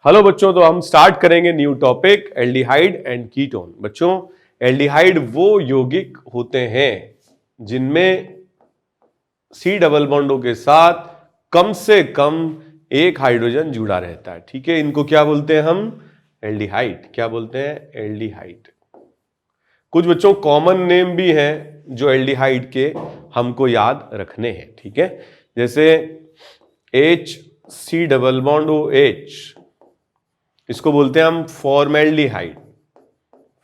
Hello बच्चों, तो हम स्टार्ट करेंगे new topic aldehyde and ketone. बच्चों, एल्डिहाइड वो यौगिक होते हैं जिनमें सी डबल बॉन्डों के साथ कम से कम एक हाइड्रोजन जुड़ा रहता है। ठीक है, इनको क्या बोलते हैं हम? एल्डिहाइड। क्या बोलते हैं? एल्डिहाइड। कुछ बच्चों कॉमन नेम भी हैं जो एल्डिहाइड के हमको याद रखने हैं। ठीक है, जैसे H C double bond O H, इसको बोलते हैं हम फॉर्मेल्डिहाइड।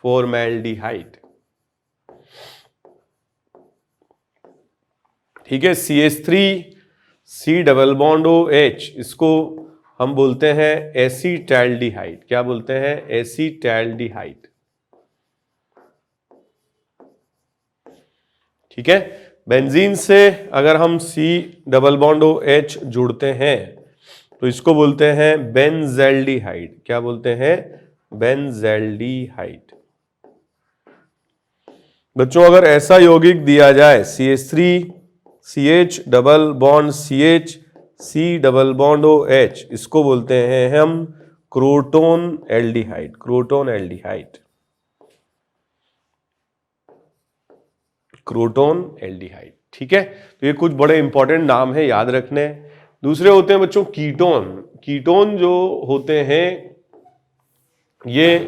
फॉर्मेल्डिहाइड। ठीक है, CH3 C double bond O H, इसको हम बोलते हैं एसीटैल्डिहाइड। क्या बोलते हैं? एसीटैल्डिहाइड। ठीक है, बेंजीन से अगर हम C double bond O H जुड़ते हैं तो इसको बोलते हैं बेंजैल्डिहाइड। क्या बोलते हैं? बेंजैल्डिहाइड। बच्चों, अगर ऐसा यौगिक दिया जाए CH3 CH double bond CH C double bond O H, इसको बोलते हैं हम croton aldehyde. Croton aldehyde. Croton aldehyde. ठीक है, तो ये कुछ बड़े इंपॉर्टेंट नाम है, याद रखने। दूसरे होते हैं बच्चों कीटोन। कीटोन जो होते हैं ये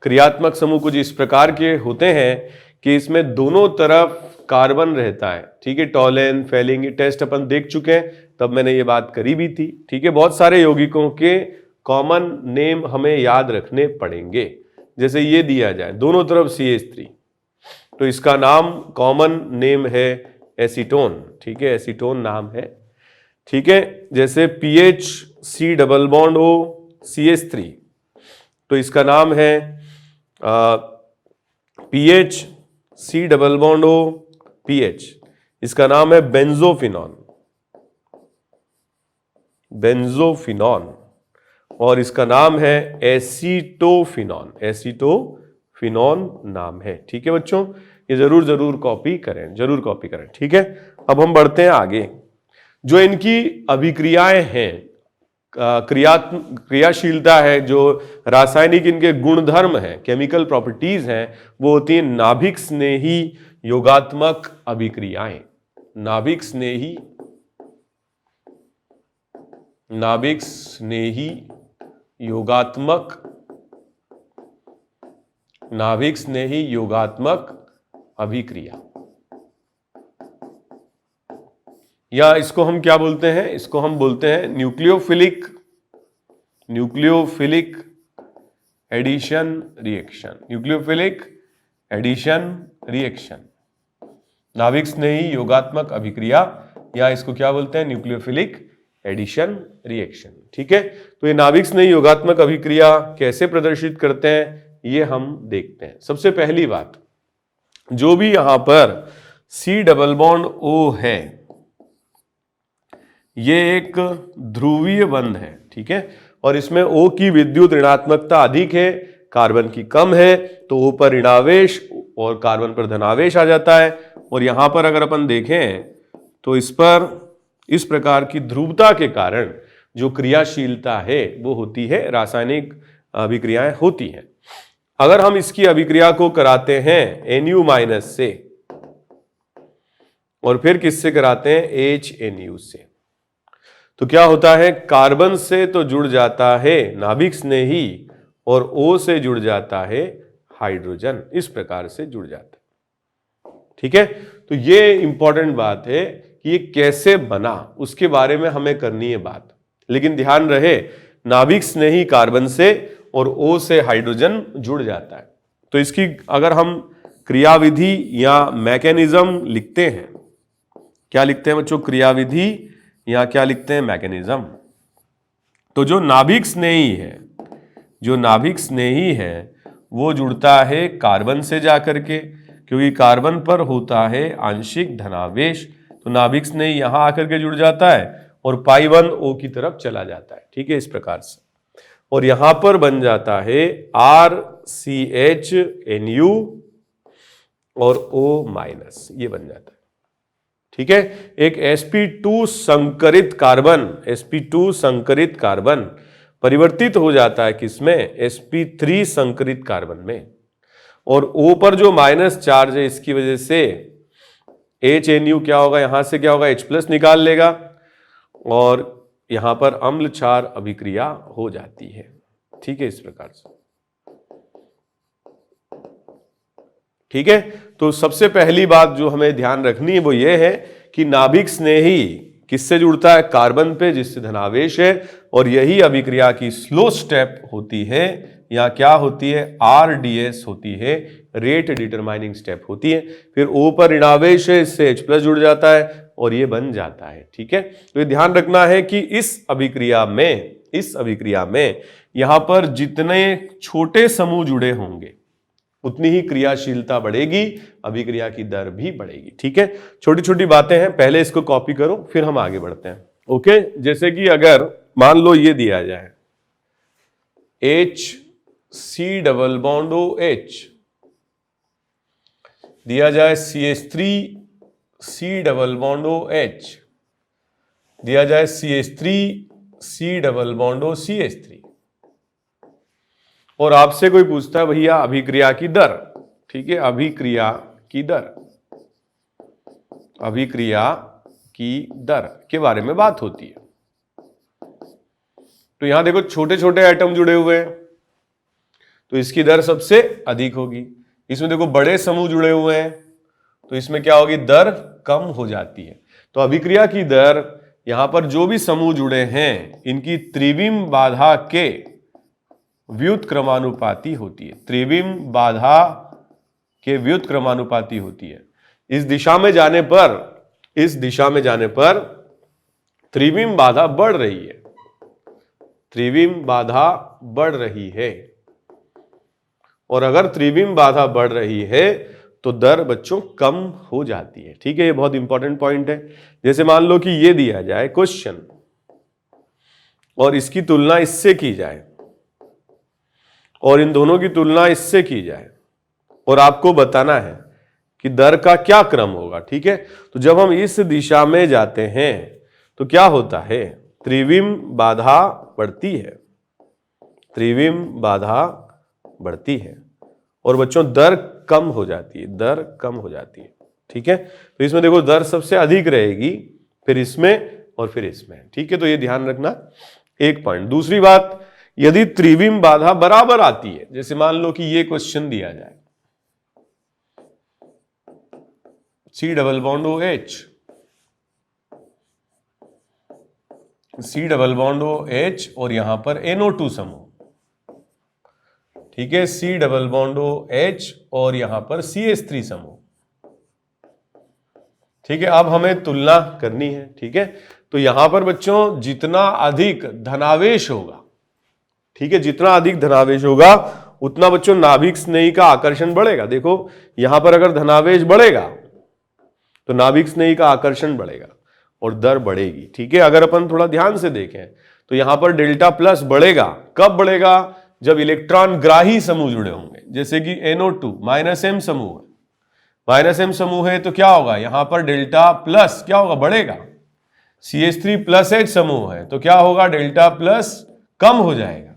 क्रियात्मक समूह कुछ इस प्रकार के होते हैं कि इसमें दोनों तरफ कार्बन रहता है। ठीक है, टॉलेन फेलिंग टेस्ट अपन देख चुके हैं, तब मैंने ये बात करी भी थी। ठीक है, बहुत सारे यौगिकों के कॉमन नेम हमें याद रखने पड़ेंगे। जैसे ये दिया जाए दोनों तरफ CH3, तो इसका नाम कॉमन नेम है एसीटोन। ठीक है, एसीटोन नाम है। ठीक है, जैसे PH C double bond O CH3, तो इसका नाम है PH C double bond O PH, इसका नाम है बेंजोफिनॉन। बेंजोफिनॉन। और इसका नाम है एसीटोफिनॉन। एसीटोफिनॉन नाम है। ठीक है बच्चों, ये जरूर कॉपी करें, जरूर कॉपी करें। ठीक है, अब हम बढ़ते हैं आगे। जो इनकी अभिक्रियाएं हैं, क्रियाशीलता है, जो रासायनिक इनके गुणधर्म हैं, केमिकल प्रॉपर्टीज हैं, वो होती है नाभिक स्नेही योगात्मक अभिक्रियाएं। नाभिक स्नेही योगात्मक अभिक्रिया, या इसको हम क्या बोलते हैं? इसको हम बोलते हैं nucleophilic addition reaction. Nucleophilic addition reaction, नाभिक स्नेही योगात्मक अभिक्रिया, या इसको क्या बोलते हैं? Nucleophilic addition reaction. ठीक है, तो ये नाभिक स्नेही योगात्मक अभिक्रिया कैसे प्रदर्शित करते हैं ये हम देखते हैं। सबसे पहली बात, जो भी यहां पर सी डबल बॉन्ड O है, ये एक ध्रुवीय बंध है। ठीक है, और इसमें O की विद्युत ऋणात्मकता अधिक है, कार्बन की कम है, तो O पर ऋणावेश और कार्बन पर धनावेश आ जाता है। और यहां पर अगर अपन देखें तो इस पर इस प्रकार की ध्रुवता के कारण जो क्रियाशीलता है वो होती है, रासायनिक अभिक्रियाएं होती हैं। अगर हम इसकी अभिक्रिया को कराते हैं Nu- से, और फिर किससे कराते हैं? HNu से, तो क्या होता है? कार्बन से तो जुड़ जाता है नाभिक स्नेही, और O से जुड़ जाता है हाइड्रोजन। इस प्रकार से जुड़ जाता है। ठीक है, तो ये इंपॉर्टेंट बात है कि ये कैसे बना, उसके बारे में हमें करनी है बात। लेकिन ध्यान रहे, नाभिक स्नेही कार्बन से और O से हाइड्रोजन जुड़ जाता है। तो इसकी अगर हम क्रियाविधि या मैकेनिज्म लिखते हैं, क्या लिखते हैं बच्चों? क्रियाविधि या क्या लिखते हैं? मैकेनिज्म। तो जो नाभिक स्नेही है वो जुड़ता है कार्बन से जाकर के, क्योंकि कार्बन पर होता है आंशिक धनावेश, तो नाभिक स्नेही यहां आकर के जुड़ जाता है और पाई1 O की तरफ चला जाता है। ठीक है, इस प्रकार से, और यहां पर बन जाता है RCHNu और O-, ये बन जाता है। ठीक है, एक sp2 संकरित कार्बन परिवर्तित हो जाता है किसमें, sp3 संकरित कार्बन में। और O पर जो माइनस चार्ज है इसकी वजह से HNU क्या होगा, यहां से क्या होगा, H+ निकाल लेगा और यहां पर अम्ल क्षार अभिक्रिया हो जाती है। ठीक है, इस प्रकार से। ठीक है, तो सबसे पहली बात जो हमें ध्यान रखनी है वो ये है कि नाभिक स्नेही किससे जुड़ता है, कार्बन पे, जिससे धनावेश है, और यही अभिक्रिया की स्लो स्टेप होती है, या क्या होती है, RDS होती है, रेट डिटरमाइनिंग स्टेप होती है। फिर O पर ऋणावेश है, इससे H+ जुड़ जाता है और ये बन जाता है। ठीक है, तो ये ध्यान रखना है कि इस अभिक्रिया में यहां पर जितने छोटे समूह जुड़े होंगे उतनी ही क्रियाशीलता बढ़ेगी, अभिक्रिया की दर भी बढ़ेगी। ठीक है, छोटी छोटी बातें हैं, पहले इसको कॉपी करो फिर हम आगे बढ़ते हैं। ओके, जैसे कि अगर मान लो ये दिया जाए HC डबल बॉन्ड OH, दिया जाए CH3C डबल बॉन्ड OH, दिया जाए CH3C डबल बॉन्ड CH3, और आपसे कोई पूछता है भैया अभिक्रिया की दर। ठीक है, अभिक्रिया की दर के बारे में बात होती है। तो यहां देखो छोटे छोटे एटम जुड़े हुए हैं तो इसकी दर सबसे अधिक होगी। इसमें देखो बड़े समूह जुड़े हुए हैं तो इसमें क्या होगी, दर कम हो जाती है। तो अभिक्रिया की दर यहां पर जो भी समूह जुड़े हैं इनकी त्रिविम बाधा के व्युत्क्रमानुपाती होती है, त्रिविम बाधा के व्युत्क्रमानुपाती होती है। इस दिशा में जाने पर त्रिविम बाधा बढ़ रही है, त्रिविम बाधा बढ़ रही है, और अगर त्रिविम बाधा बढ़ रही है तो दर बच्चों कम हो जाती है। ठीक है, ये बहुत इंपॉर्टेंट पॉइंट है। जैसे मान लो कि ये दिया जाए क्वेश्चन और इसकी तुलना इससे की जाए और इन दोनों की तुलना इससे की जाए और आपको बताना है कि दर का क्या क्रम होगा। ठीक है, तो जब हम इस दिशा में जाते हैं तो क्या होता है, त्रिविम बाधा बढ़ती है, त्रिविम बाधा बढ़ती है और बच्चों दर कम हो जाती है, दर कम हो जाती है। ठीक है, तो इसमें देखो दर सबसे अधिक रहेगी, फिर इसमें और फिर इसमें। ठीक है, तो ये ध्यान रखना एक पॉइंट। दूसरी बात, यदि त्रिविम बाधा बराबर आती है, जैसे मान लो कि ये क्वेश्चन दिया जाए C double bond OH, C double bond OH और यहां पर NO2 समूह। ठीक है, C डबल बॉन्ड OH और यहां पर CH3 समूह। ठीक है, अब हमें तुलना करनी है। ठीक है, तो यहां पर बच्चों जितना अधिक धनावेश होगा, ठीक है, जितना अधिक धनावेश होगा उतना बच्चों नाभिक स्नेही का आकर्षण बढ़ेगा। देखो यहां पर अगर धनावेश बढ़ेगा तो नाभिक स्नेही का आकर्षण बढ़ेगा और दर बढ़ेगी। ठीक है, अगर अपन थोड़ा ध्यान से देखें तो यहां पर डेल्टा प्लस बढ़ेगा। कब बढ़ेगा, जब इलेक्ट्रॉन ग्राही समूह जुड़े होंगे, जैसे कि NO2 -M समूह है, -M समूह है तो क्या होगा, यहां पर डेल्टा प्लस क्या होगा, बढ़ेगा। CH3 H समूह है तो क्या होगा, डेल्टा प्लस कम हो जाएगा।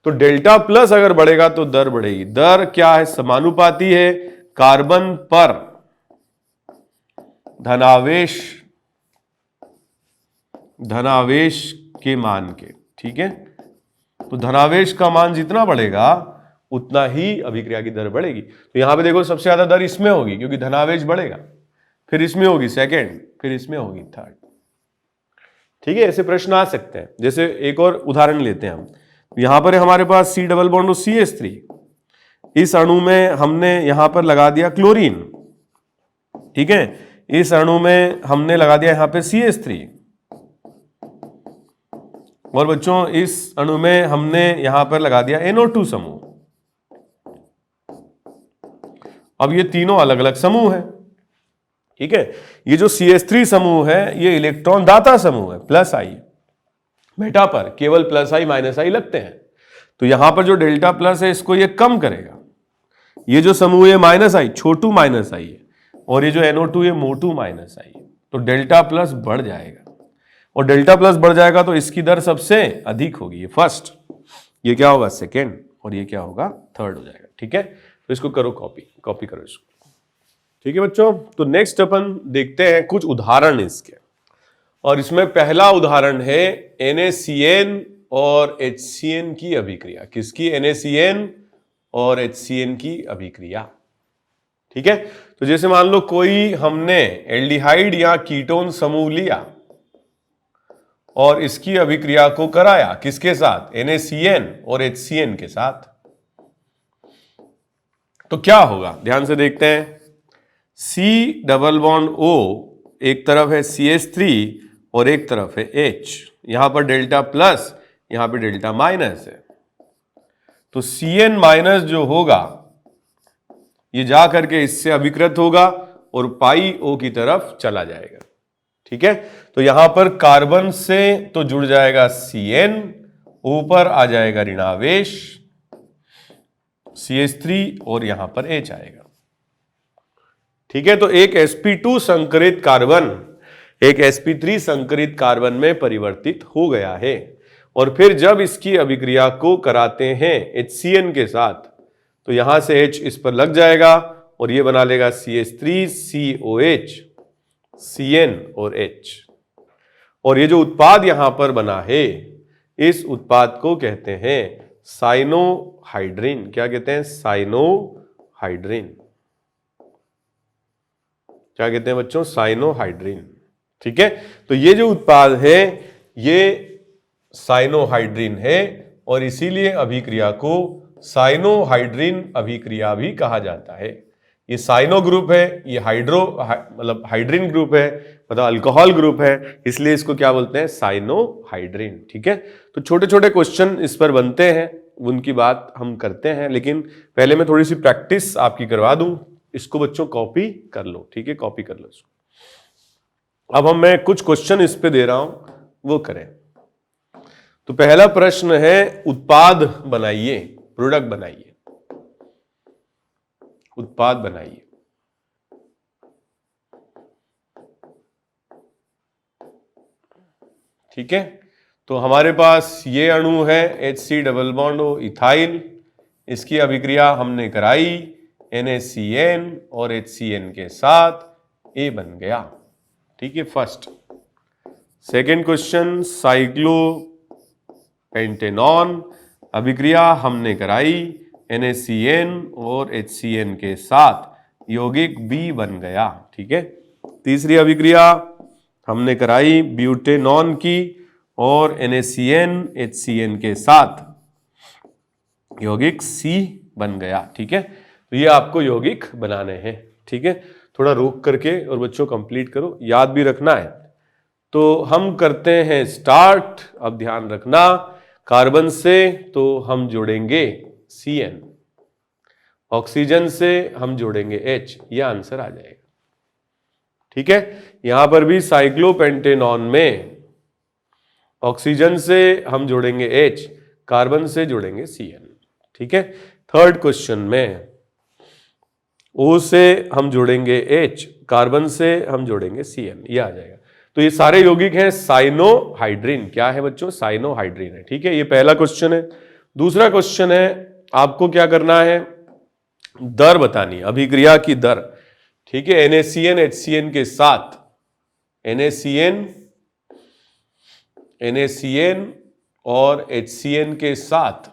तो डेल्टा प्लस अगर बढ़ेगा तो दर बढ़ेगी। दर क्या है, समानुपाती है कार्बन पर धनावेश के मान के। ठीक है, तो धनावेश का मान जितना बढ़ेगा उतना ही अभिक्रिया की दर बढ़ेगी। तो यहां पे देखो सबसे ज्यादा दर इसमें होगी क्योंकि धनावेश बढ़ेगा, फिर इसमें होगी सेकंड, फिर इसमें होगी थर्ड। ठीक है, ऐसे प्रश्न आ सकते हैं। जैसे एक और उदाहरण लेते हैं हम, यहां पर हमारे पास C डबल बॉन्ड CH3, इस अणु में हमने यहां पर लगा दिया क्लोरीन। ठीक है, इस अणु में हमने लगा दिया यहां पे CH3 और बच्चों इस अणु में हमने यहां पर लगा दिया NO2 समूह। अब ये तीनों अलग अलग समूह है। ठीक है, ये जो CH3 समूह है ये इलेक्ट्रॉन दाता समूह है, प्लस आई। बेटा पर केवल प्लस आई माइनस आई लगते हैं, तो यहां पर जो डेल्टा प्लस है इसको ये कम करेगा। ये जो समूह है माइनस आई, छोटू माइनस आई है, और ये जो NO2 ये मोटू माइनस आई है, तो डेल्टा प्लस बढ़ जाएगा। और डेल्टा प्लस बढ़ जाएगा तो इसकी दर सबसे अधिक होगी, ये फर्स्ट, ये क्या होगा सेकेंड, और ये क्या होगा थर्ड हो जाएगा। ठीक है, तो इसको करो कॉपी करो इसको। ठीक है बच्चों, तो नेक्स्ट अपन देखते हैं कुछ उदाहरण इसके, और इसमें पहला उदाहरण है NaCN और HCN की अभिक्रिया। किसकी? NaCN और HCN की अभिक्रिया। ठीक है, तो जैसे मान लो कोई हमने एल्डिहाइड या कीटोन समूह लिया और इसकी अभिक्रिया को कराया किसके साथ? NaCN और HCN के साथ। तो क्या होगा, ध्यान से देखते हैं। C डबल बॉन्ड O, एक तरफ है CH3 और एक तरफ है H, यहां पर डेल्टा प्लस, यहां पे डेल्टा माइनस है। तो CN माइनस जो होगा ये जा करके इससे अभिकृत होगा और पाई O की तरफ चला जाएगा। ठीक है, तो यहां पर कार्बन से तो जुड़ जाएगा CN, ऊपर आ जाएगा ऋणावेश CH3 और यहां पर H आएगा। ठीक है, तो एक sp2 संकरित कार्बन एक sp3 संकरित कार्बन में परिवर्तित हो गया है, और फिर जब इसकी अभिक्रिया को कराते हैं HCN के साथ तो यहां से H इस पर लग जाएगा और ये बना लेगा CH3 COH CN और H, और ये जो उत्पाद यहां पर बना है इस उत्पाद को कहते हैं साइनोहाइड्रिन। क्या कहते हैं? साइनोहाइड्रिन। क्या कहते हैं बच्चों? साइनोहाइड्रिन। ठीक है, तो ये जो उत्पाद है ये साइनोहाइड्रिन है, और इसीलिए अभिक्रिया को साइनोहाइड्रिन अभिक्रिया भी कहा जाता है। ये साइनो ग्रुप है, ये मतलब हाइड्रिन ग्रुप है, मतलब अल्कोहल ग्रुप है, इसलिए इसको क्या बोलते हैं? साइनोहाइड्रिन। ठीक है, तो छोटे छोटे क्वेश्चन इस पर बनते हैं, उनकी बात हम करते हैं, लेकिन पहले मैं थोड़ी सी प्रैक्टिस आपकी करवा दूं। इसको बच्चों कॉपी कर लो। ठीक है, कॉपी कर लो इसको। अब मैं कुछ क्वेश्चन इस पे दे रहा हूं, वो करें। तो पहला प्रश्न है उत्पाद बनाइए, प्रोडक्ट बनाइए, उत्पाद बनाइए। ठीक है, तो हमारे पास ये अणु है HC double bond O ethyl, इसकी अभिक्रिया हमने कराई NaCN और HCN के साथ, A बन गया। ठीक है, फर्स्ट। सेकेंड क्वेश्चन, साइक्लोपेंटेनॉन, अभिक्रिया हमने कराई NaCN और HCN के साथ, यौगिक B बन गया। ठीक है, तीसरी अभिक्रिया हमने कराई ब्यूटेनॉन की और NaCN HCN के साथ, यौगिक C बन गया। ठीक है, तो ये आपको यौगिक बनाने हैं। ठीक है, थोड़ा रोक करके और बच्चों कंप्लीट करो, याद भी रखना है। तो हम करते हैं स्टार्ट। अब ध्यान रखना, कार्बन से तो हम जोड़ेंगे CN, ऑक्सीजन से हम जोड़ेंगे H, यह आंसर आ जाएगा। ठीक है, यहां पर भी साइक्लोपेंटेनॉन में ऑक्सीजन से हम जोड़ेंगे H, कार्बन से जोड़ेंगे CN। ठीक है, थर्ड क्वेश्चन में O से हम जोड़ेंगे H, कार्बन से हम जोड़ेंगे CN, ये आ जाएगा। तो ये सारे यौगिक हैं साइनोहाइड्रिन। क्या है बच्चों? साइनोहाइड्रिन है। ठीक है, ये पहला क्वेश्चन है। दूसरा क्वेश्चन है, आपको क्या करना है? दर बतानी, अभिक्रिया की दर। ठीक है, NaCN HCN के साथ, NaCN और HCN के साथ,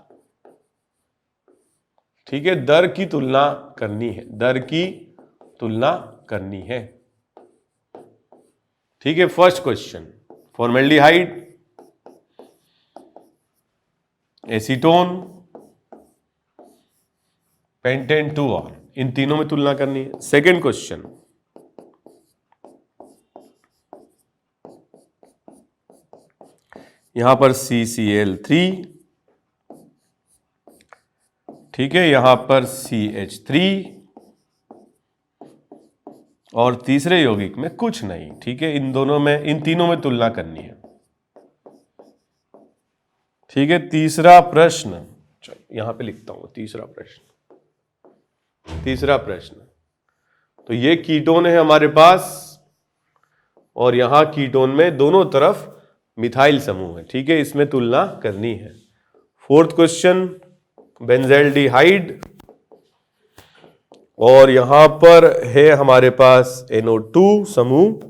ठीक है, दर की तुलना करनी है, दर की तुलना करनी है। ठीक है, first question, formaldehyde, acetone, pentane two one, इन तीनों में तुलना करनी है। सेकेंड क्वेश्चन, यहां पर CCl3, ठीक है, यहां पर CH3, और तीसरे यौगिक में कुछ नहीं। ठीक है, इन दोनों में, इन तीनों में तुलना करनी है। ठीक है, तीसरा प्रश्न, यहां पे लिखता हूं, तीसरा प्रश्न, तो ये कीटोन है हमारे पास, और यहां कीटोन में दोनों तरफ मिथाइल समूह है, ठीक है, इसमें तुलना करनी है। फोर्थ क्वेश्चन, बेंजल्डिहाइड, और यहां पर है हमारे पास NO2 समूह,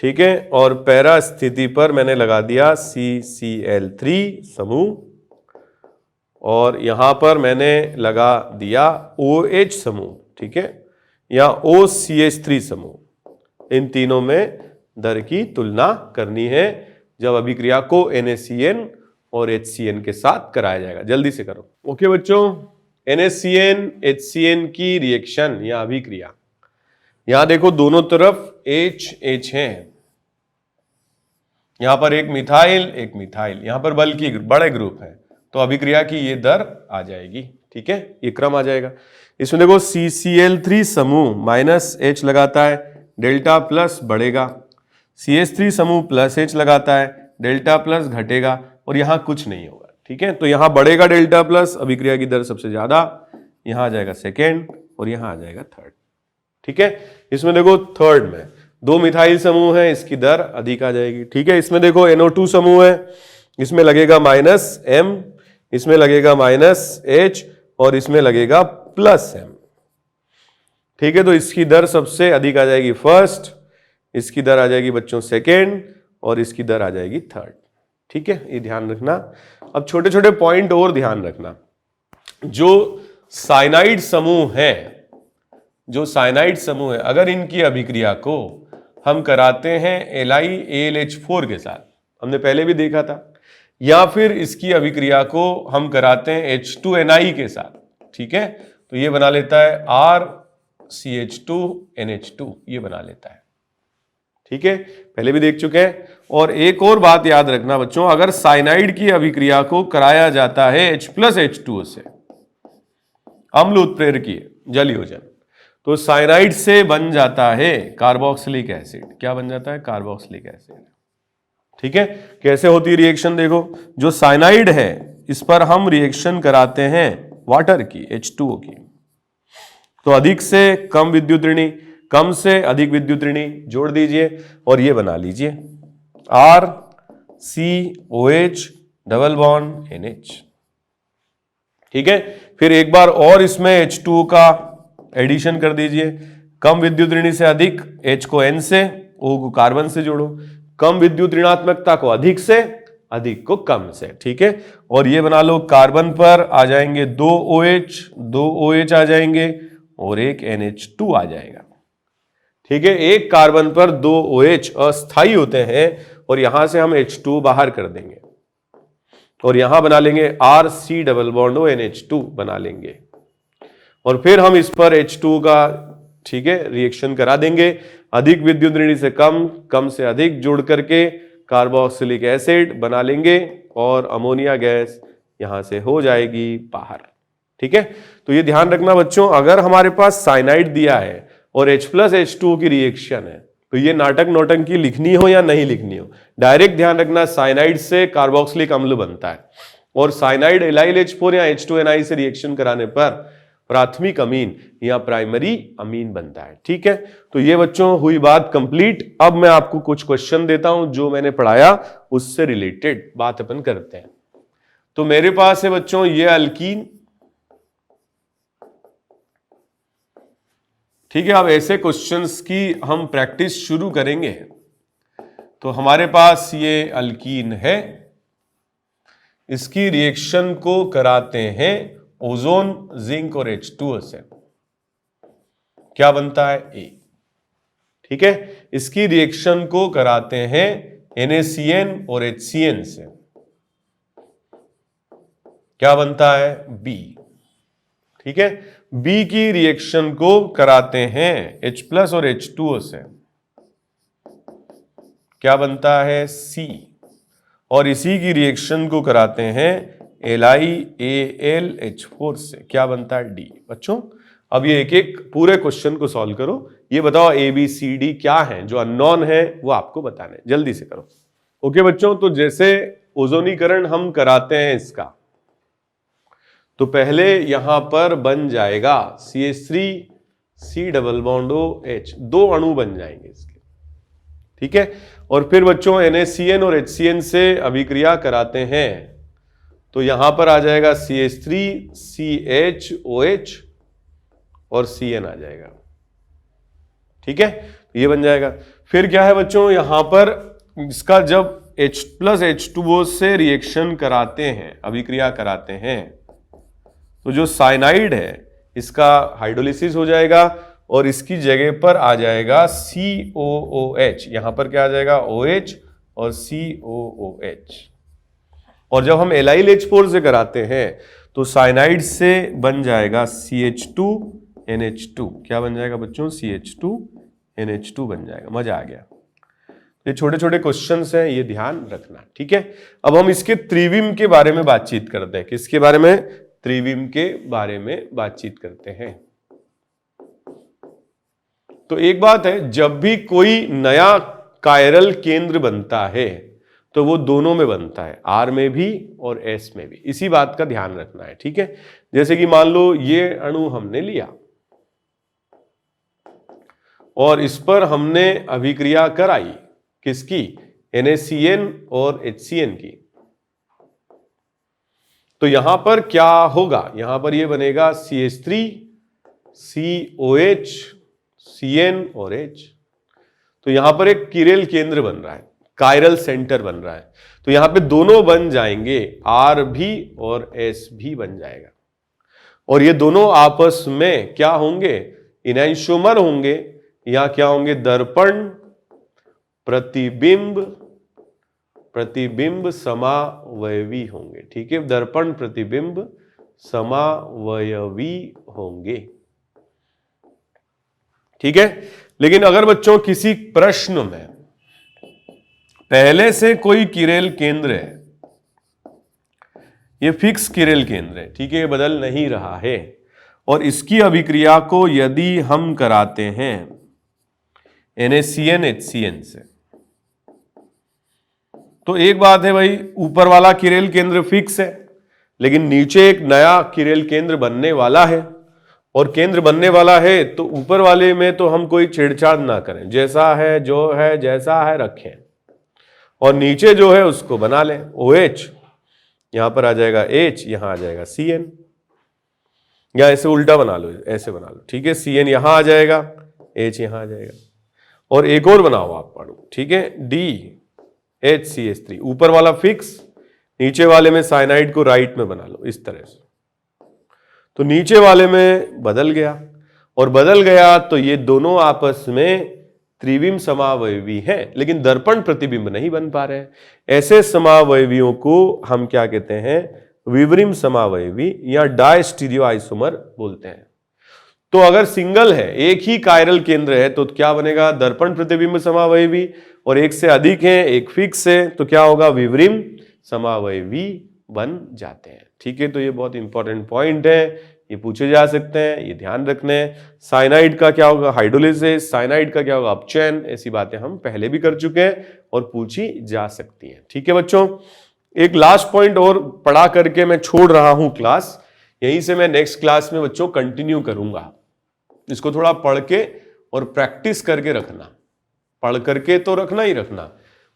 ठीक है, और पैरा स्थिति पर मैंने लगा दिया CCl3 समूह, और यहां पर मैंने लगा दिया OH समूह, ठीक है, या OCH3 समूह। इन तीनों में दर की तुलना करनी है जब अभिक्रिया को NaCN और HCN के साथ कराया जाएगा। जल्दी से करो। ओके बच्चों, NaCN HCN की रिएक्शन या अभिक्रिया, यहां देखो दोनों तरफ H है, यहां पर एक मिथाइल, यहां पर बल्कि बड़े ग्रुप है, तो अभिक्रिया की ये दर आ जाएगी, ठीक है, ये क्रम आ जाएगा। इसमें देखो CCl3 समूह -H लगाता है, डेल्टा प्लस बढ़ेगा, CH3 समूह +H लगाता है, डेल्टा प्लस घटेगा, और यहां कुछ नहीं होगा, ठीक है। तो यहां बढ़ेगा डेल्टा प्लस, अभिक्रिया की दर सबसे ज्यादा, यहां आ जाएगा सेकेंड और यहां आ जाएगा थर्ड, ठीक है। इसमें देखो थर्ड में 2 मिथाइल समूह है, इसकी दर अधिक आ जाएगी, ठीक है। इसमें देखो NO2 समूह है, इसमें लगेगा -M, इसमें लगेगा -H और इसमें लगेगा +M, ठीक है। तो इसकी दर सबसे अधिक आ जाएगी फर्स्ट, इसकी दर आ जाएगी बच्चों सेकेंड, और इसकी दर आ जाएगी थर्ड, ठीक है, ये ध्यान रखना। अब छोटे छोटे पॉइंट और ध्यान रखना, जो साइनाइड समूह है, अगर इनकी अभिक्रिया को हम कराते हैं LiAlH4 के साथ, हमने पहले भी देखा था, या फिर इसकी अभिक्रिया को हम कराते हैं H2Ni के साथ, ठीक है, तो ये बना लेता है RCH2NH2, ये बना लेता है, ठीक है, पहले भी देख चुके हैं। और एक और बात याद रखना बच्चों, अगर साइनाइड की अभिक्रिया को कराया जाता है H+H2O से, अम्ल उत्प्रेरकीय जल योजन, तो साइनाइड से बन जाता है कार्बोक्सिलिक एसिड। क्या बन जाता है? कार्बोक्सिलिक एसिड, ठीक है। कैसे होती है रिएक्शन देखो, जो साइनाइड है इस पर हम रिएक्शन कराते हैं वाटर की, H2O की, तो अधिक से कम विद्युत ऋणी, कम से अधिक विद्युत ऋणी जोड़ दीजिए और ये बना लीजिए RCOH डबल बॉन्ड NH, ठीक है। फिर एक बार और इसमें H2O का एडिशन कर दीजिए, कम विद्युत ऋणी से अधिक, H को N से, O को कार्बन से जोड़ो, कम विद्युत ऋणात्मकता को अधिक से, अधिक को कम से, ठीक है। और ये बना लो, कार्बन पर आ जाएंगे 2 OH आ जाएंगे और एक NH2 आ जाएगा, ठीक है। एक कार्बन पर 2 OH अस्थाई होते हैं और यहां से हम H2 बाहर कर देंगे और यहां बना लेंगे RC डबल बॉन्ड NH2 बना लेंगे, और फिर हम इस पर H2 का, ठीक है, रिएक्शन करा देंगे, अधिक विद्युत ऋणी से कम, कम से अधिक जोड़ करके कार्बोक्सिलिक एसिड बना लेंगे और अमोनिया गैस यहां से हो जाएगी बाहर, ठीक है। तो ये ध्यान रखना बच्चों, अगर हमारे पास साइनाइड दिया है और H+H2O की रिएक्शन है, तो ये नाटक नौटंकी लिखनी हो या नहीं लिखनी हो, डायरेक्ट ध्यान रखना साइनाइड से कार्बोक्सिलिक अम्ल बनता है, और साइनाइड LiLH4 या H2Ni से रिएक्शन कराने पर प्राथमिक अमीन या प्राइमरी अमीन बनता है, ठीक है। तो ये बच्चों हुई बात कंप्लीट। अब मैं आपको कुछ क्वेश्चन देता हूं जो मैंने पढ़ाया उससे रिलेटेड बात अपन करते हैं। तो मेरे पास है बच्चों ये अल्कीन, ठीक है। अब ऐसे क्वेश्चंस की हम प्रैक्टिस शुरू करेंगे। तो हमारे पास ये अल्कीन है, इसकी रिएक्शन को कराते हैं ओजोन, जिंक और H2O से, क्या बनता है A, ठीक है। इसकी रिएक्शन को कराते हैं NaCN और HCN से, क्या बनता है B, ठीक है। B की रिएक्शन को कराते हैं H+ और H2O से, क्या बनता है C, और इसी की रिएक्शन को कराते हैं LiAlH4 से, क्या बनता है D। बच्चों अब ये एक एक पूरे क्वेश्चन को सॉल्व करो, ये बताओ ABCD क्या है, जो अननोन है वो आपको बताने, जल्दी से करो। ओके बच्चों, तो जैसे ओजोनीकरण हम कराते हैं इसका, तो पहले यहां पर बन जाएगा CH3 C double bond OH, 2 अणु बन जाएंगे इसके, ठीक है। और फिर बच्चों NaCN और HCN से अभिक्रिया कराते हैं तो यहां पर आ जाएगा CH3 CHOH और CN आ जाएगा, ठीक है, ये बन जाएगा। फिर क्या है बच्चों, यहां पर इसका जब H+H2O से रिएक्शन कराते हैं, अभिक्रिया कराते हैं, तो जो साइनाइड है इसका हाइड्रोलिसिस हो जाएगा और इसकी जगह पर आ जाएगा COOH। यहां पर क्या आ जाएगा, OH और COOH। और जब हम एलाइल H4 से कराते हैं तो साइनाइड से बन जाएगा CH2NH2। क्या बन जाएगा बच्चों, CH2NH2 बन जाएगा। मजा आ गया। ये छोटे छोटे क्वेश्चंस हैं, ये ध्यान रखना, ठीक है। अब हम इसके त्रिविम के बारे में बातचीत करते हैं। किसके बारे में, त्रिविम के बारे में बातचीत करते हैं। तो एक बात है, जब भी कोई नया कायरल केंद्र बनता है तो वो दोनों में बनता है, R में भी और S में भी। इसी बात का ध्यान रखना है, ठीक है। जैसे कि मान लो ये अणु हमने लिया और इस पर हमने अभिक्रिया कराई, किसकी, NaCN और HCN की। तो यहां पर क्या होगा, यहां पर ये बनेगा CH3 COH CN और H। तो यहां पर एक किरेल केंद्र बन रहा है, कायरल सेंटर बन रहा है। तो यहां पे दोनों बन जाएंगे, R भी और S भी बन जाएगा। और ये दोनों आपस में क्या होंगे, इनैंशोमर होंगे या क्या होंगे, दर्पण प्रतिबिंब प्रतिबिंब समावयवी होंगे, ठीक है। दर्पण प्रतिबिंब समावयवी होंगे, ठीक है। लेकिन अगर बच्चों किसी प्रश्न में पहले से कोई किरेल केंद्र है, ये फिक्स किरेल केंद्र है, ठीक है, ये बदल नहीं रहा है, और इसकी अभिक्रिया को यदि हम कराते हैं NaCN HCN से, तो एक बात है भाई, ऊपर वाला किरेल केंद्र फिक्स है लेकिन नीचे एक नया किरेल केंद्र बनने वाला है। और केंद्र बनने वाला है तो ऊपर वाले में तो हम कोई छेड़छाड़ ना करें, जैसा है जो है जैसा है रखें, और नीचे जो है उसको बना लें। OH यहां पर आ जाएगा H, यहां आ जाएगा CN, या ऐसे उल्टा बना लो, ऐसे बना लो, ठीक है। CN यहां आ जाएगा, H यहां आ जाएगा। और एक और बनाओ आप पढ़ो, ठीक है, DHCH3, ऊपर वाला फिक्स, नीचे वाले में साइनाइड को राइट में बना लो इस तरह से। तो नीचे वाले में बदल गया, और बदल गया तो ये दोनों आपस में त्रिविम समावयवी हैं, लेकिन दर्पण प्रतिबिंब नहीं बन पा रहे हैं। ऐसे समावयवियों को हम क्या कहते हैं, विवरिम समावयवी या डायस्टीरियो आइसोमर बोलते हैं। तो अगर सिंगल है, एक ही कायरल केंद्र है, तो क्या बनेगा, दर्पण प्रतिबिंब समावयवी, और एक से अधिक है, एक फिक्स है, तो क्या होगा, विवरिम समावयवी बन जाते हैं, ठीक है। तो ये बहुत इंपॉर्टेंट पॉइंट है, ये पूछे जा सकते हैं, ये ध्यान रखने। साइनाइड का क्या होगा, हाइड्रोलिसिस, साइनाइड का क्या होगा, अपचयन। ऐसी बातें हम पहले भी कर चुके हैं और पूछी जा सकती हैं, ठीक है बच्चों। एक लास्ट पॉइंट और पढ़ा करके मैं छोड़ रहा हूं क्लास, यहीं से मैं नेक्स्ट क्लास में बच्चों कंटिन्यू करूंगा। इसको थोड़ा पढ़ के और प्रैक्टिस करके रखना, पढ़ करके तो रखना ही रखना,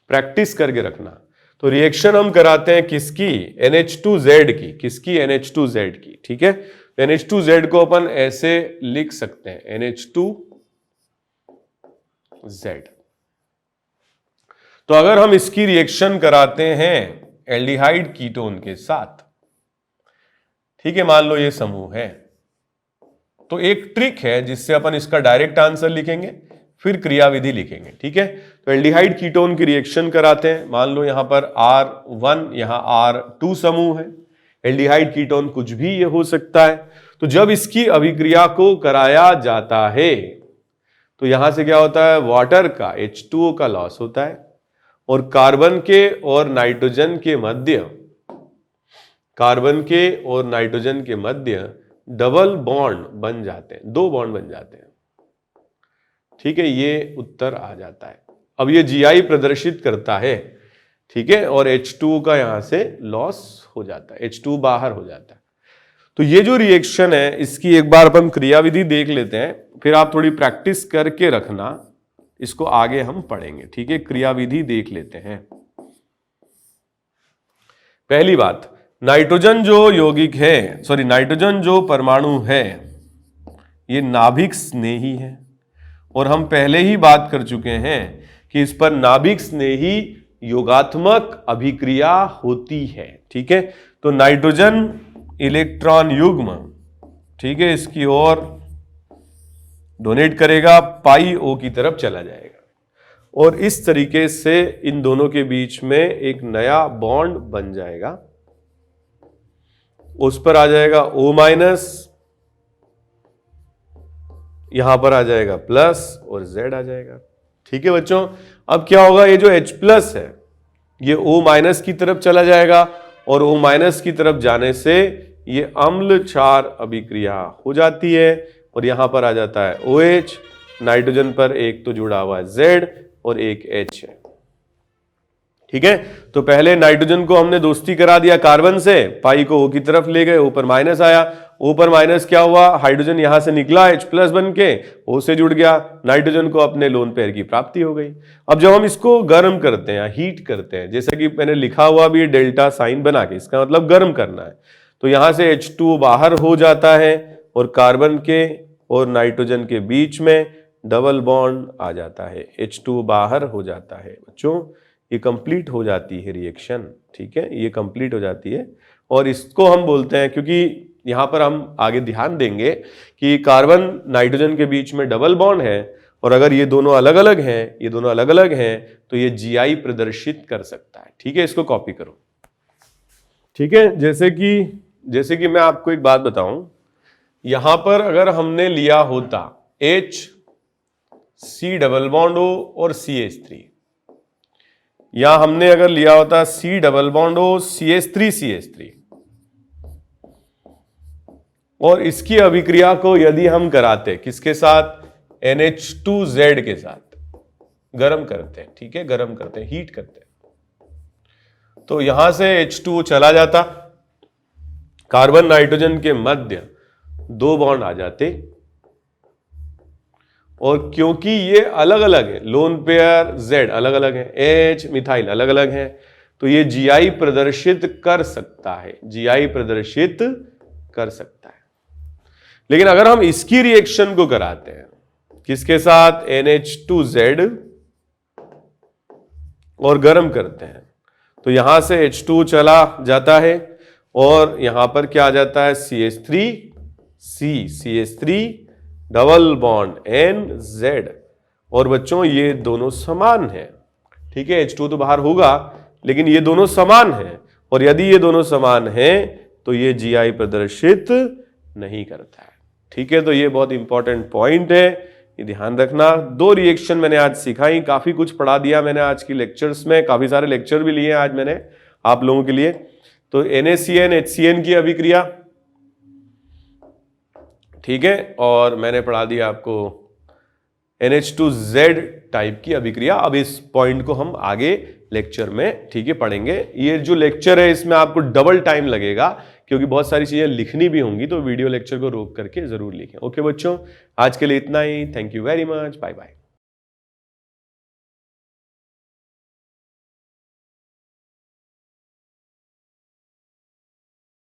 प्रैक्टिस करके रखना। तो रिएक्शन हम कराते हैं किसकी, NH2Z की, किसकी, NH2Z की, ठीक है। NH2Z को अपन ऐसे लिख सकते हैं, NH2Z। तो अगर हम इसकी रिएक्शन कराते हैं एल्डिहाइड कीटोन के साथ, ठीक है, मान लो ये समूह है, तो एक ट्रिक है जिससे अपन इसका डायरेक्ट आंसर लिखेंगे, फिर क्रियाविधि लिखेंगे, ठीक है। तो एल्डिहाइड कीटोन की रिएक्शन कराते हैं, मान लो यहां पर R1, यहां R2 समूह है। एल्डिहाइड कीटोन कुछ भी ये हो सकता है। तो जब इसकी अभिक्रिया को कराया जाता है तो यहां से क्या होता है, वाटर का H2O का लॉस होता है, और कार्बन के और नाइट्रोजन के मध्य, कार्बन के और नाइट्रोजन के मध्य डबल बॉन्ड बन जाते हैं, 2 बॉन्ड बन जाते हैं, ठीक है। ये उत्तर आ जाता है। अब ये GI प्रदर्शित करता है, ठीक है, और H2O का यहां से लॉस हो जाता है, H2O बाहर हो जाता है। तो ये जो रिएक्शन है इसकी एक बार अपन क्रियाविधि देख लेते हैं, फिर आप थोड़ी प्रैक्टिस करके रखना, इसको आगे हम पढ़ेंगे, ठीक है। क्रियाविधि देख लेते हैं। पहली बात, नाइट्रोजन जो यौगिक है, सॉरी नाइट्रोजन जो परमाणु है, ये नाभिक स्नेही है और हम पहले ही बात कर चुके हैं कि इस पर नाभिक स्नेही योगात्मक अभिक्रिया होती है, ठीक है। तो नाइट्रोजन इलेक्ट्रॉन युग्म, ठीक है, इसकी ओर डोनेट करेगा, पाई ओ की तरफ चला जाएगा और इस तरीके से इन दोनों के बीच में एक नया बॉन्ड बन जाएगा। उस पर आ जाएगा O-, यहां पर आ जाएगा प्लस और Z आ जाएगा, ठीक है बच्चों। अब क्या होगा, ये जो H+ है ये O- की तरफ चला जाएगा और O- की तरफ जाने से ये अम्ल क्षार अभिक्रिया हो जाती है और यहां पर आ जाता है OH। नाइट्रोजन पर एक तो जुड़ा हुआ है Z और एक H है, ठीक है। तो पहले नाइट्रोजन को हमने दोस्ती करा दिया कार्बन से, पाई को O की तरफ ले गए, ऊपर माइनस आया, ऊपर माइनस क्या हुआ, हाइड्रोजन यहां से निकला H+ बन के O से जुड़ गया, नाइट्रोजन को अपने लोन पेयर की प्राप्ति हो गई। अब जब हम इसको गर्म करते हैं, हीट करते हैं, जैसा कि मैंने लिखा हुआ भी डेल्टा साइन बना के, इसका मतलब गर्म करना है, तो यहां से H2 बाहर हो जाता है और कार्बन के और नाइट्रोजन के बीच में डबल बॉन्ड आ जाता है, H2 बाहर हो जाता है बच्चों। ये कंप्लीट हो जाती है रिएक्शन, ठीक है, ये कंप्लीट हो जाती है और इसको हम बोलते हैं, क्योंकि यहां पर हम आगे ध्यान देंगे कि कार्बन नाइट्रोजन के बीच में डबल बॉन्ड है और अगर ये दोनों अलग अलग हैं, ये दोनों अलग अलग हैं तो ये GI प्रदर्शित कर सकता है, ठीक है। इसको कॉपी करो, ठीक है। जैसे कि मैं आपको एक बात बताऊं, यहां पर अगर हमने लिया होता HC डबल बॉन्ड O और CH3, या हमने अगर लिया होता C double bond O CH3 और इसकी अभिक्रिया को यदि हम कराते किसके साथ, NH2Z के साथ, गर्म करते हैं, ठीक है, गर्म करते हैं, हीट करते हैं, तो यहां से H2O चला जाता, कार्बन नाइट्रोजन के मध्य दो बॉन्ड आ जाते और क्योंकि ये अलग अलग है, लोन पेयर Z अलग अलग है, H मिथाइल अलग अलग है, तो ये GI प्रदर्शित कर सकता है, GI प्रदर्शित कर सकता है। लेकिन अगर हम इसकी रिएक्शन को कराते हैं किसके साथ, NH2Z, और गर्म करते हैं तो यहां से H2 चला जाता है और यहां पर क्या आ जाता है, CH3 डबल बॉन्ड NZ। और बच्चों ये दोनों समान हैं, ठीक है, H2 तो बाहर होगा लेकिन ये दोनों समान हैं और यदि ये दोनों समान हैं तो ये GI प्रदर्शित नहीं करता है, ठीक है। तो ये बहुत इंपॉर्टेंट पॉइंट है, ये ध्यान रखना। दो रिएक्शन मैंने आज सिखाई, काफी कुछ पढ़ा दिया मैंने आज की लेक्चर्स में, काफी सारे लेक्चर भी लिए आज मैंने आप लोगों के लिए। तो NaCN HCN की अभिक्रिया, ठीक है, और मैंने पढ़ा दिया आपको NH2Z टाइप की अभिक्रिया। अब इस पॉइंट को हम आगे लेक्चर में, ठीक है, पढ़ेंगे। ये जो लेक्चर है इसमें आपको डबल टाइम लगेगा क्योंकि बहुत सारी चीजें लिखनी भी होंगी, तो वीडियो लेक्चर को रोक करके जरूर लिखें। ओके बच्चों, आज के लिए इतना ही। Thank you very much, bye bye.